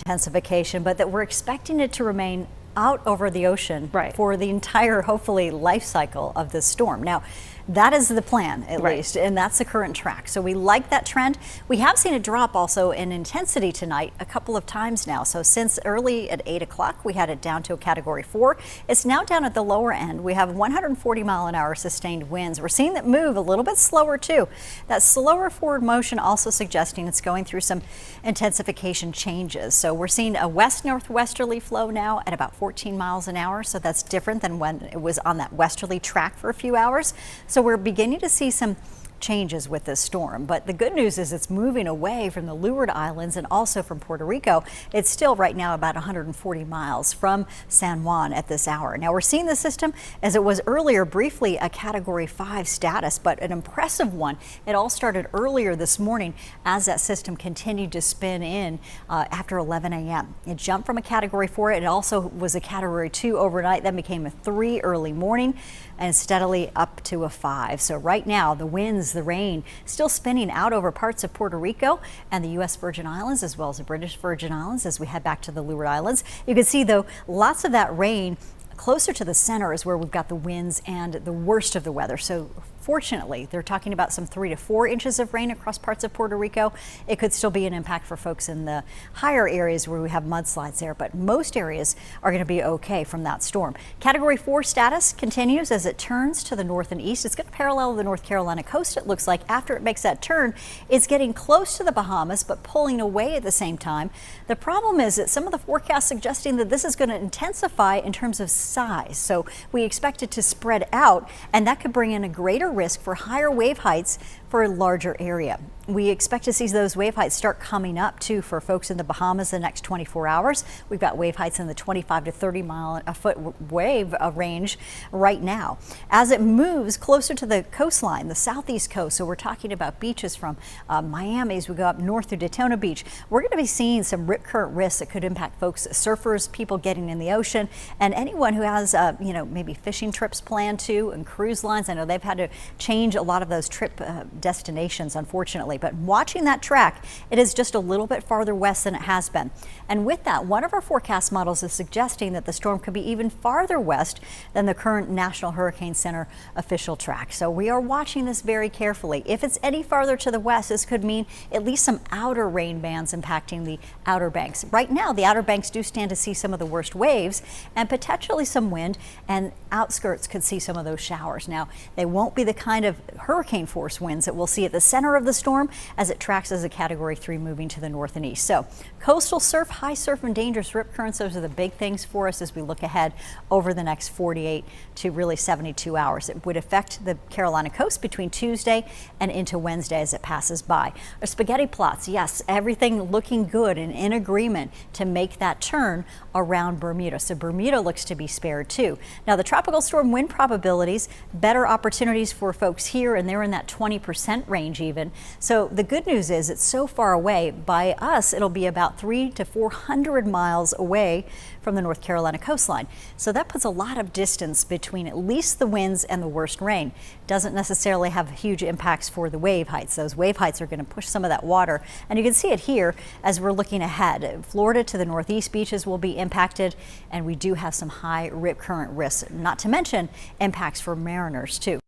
intensification, but that we're expecting it to remain out over the ocean Right. for the entire, hopefully, life cycle of this storm. Now, that is the plan, at Right. least, and that's the current track. So we like that trend. We have seen a drop also in intensity tonight a couple of times now. So since early at 8 o'clock, we had it down to a Category 4. It's now down at the lower end. We have 140-mile-an-hour sustained winds. We're seeing that move a little bit slower, too. That slower forward motion also suggesting it's going through some intensification changes. So we're seeing a west-northwesterly flow now at about 14 miles an hour. So that's different than when it was on that westerly track for a few hours. So we're beginning to see some changes with this storm, but the good news is it's moving away from the Leeward Islands and also from Puerto Rico. It's still right now about 140 miles from San Juan at this hour. Now we're seeing the system as it was earlier, briefly a Category 5 status, but an impressive one. It all started earlier this morning as that system continued to spin in after 11 a.m. It jumped from a Category 4. It also was a Category 2 overnight, then became a 3 early morning and steadily up to a 5. So right now the winds, the rain still spinning out over parts of Puerto Rico and the U.S. Virgin Islands, as well as the British Virgin Islands as we head back to the Leeward Islands. You can see, though, lots of that rain closer to the center is where we've got the winds and the worst of the weather. So fortunately, they're talking about some 3 to 4 inches of rain across parts of Puerto Rico. It could still be an impact for folks in the higher areas where we have mudslides there, but most areas are going to be okay from that storm. Category 4 status continues as it turns to the north and east. It's going to parallel the North Carolina coast. It looks like after it makes that turn, it's getting close to the Bahamas, but pulling away at the same time. The problem is that some of the forecasts suggesting that this is going to intensify in terms of size. So we expect it to spread out, and that could bring in a greater risk for higher wave heights for a larger area. We expect to see those wave heights start coming up too for folks in the Bahamas the next 24 hours. We've got wave heights in the 25 to 30 mile a foot wave range right now. As it moves closer to the coastline, the southeast coast, so we're talking about beaches from Miami as we go up north to Daytona Beach, we're going to be seeing some rip current risks that could impact folks, surfers, people getting in the ocean, and anyone who has maybe fishing trips planned too, and cruise lines. I know they've had to change a lot of those trip destinations, unfortunately, but watching that track, it is just a little bit farther west than it has been. And with that, one of our forecast models is suggesting that the storm could be even farther west than the current National Hurricane Center official track. So we are watching this very carefully. If it's any farther to the west, this could mean at least some outer rain bands impacting the Outer Banks. Right now, the Outer Banks do stand to see some of the worst waves and potentially some wind, and outskirts could see some of those showers. Now, they won't be the kind of hurricane force winds that we'll see at the center of the storm as it tracks as a Category 3 moving to the north and east. So coastal surf, high surf, and dangerous rip currents, those are the big things for us as we look ahead over the next 48 to really 72 hours. It would affect the Carolina coast between Tuesday and into Wednesday as it passes by. Our spaghetti plots, yes, everything looking good and in agreement to make that turn around Bermuda. So Bermuda looks to be spared too. Now the tropical storm wind probabilities, better opportunities for folks here, and they're in that 20% range even. So the good news is it's so far away. By us, it'll be about 300 to 400 miles away from the North Carolina coastline. So that puts a lot of distance between at least the winds and the worst rain. Doesn't necessarily have huge impacts for the wave heights. Those wave heights are going to push some of that water. And you can see it here as we're looking ahead. Florida to the northeast beaches will be impacted, and we do have some high rip current risks, not to mention impacts for mariners too.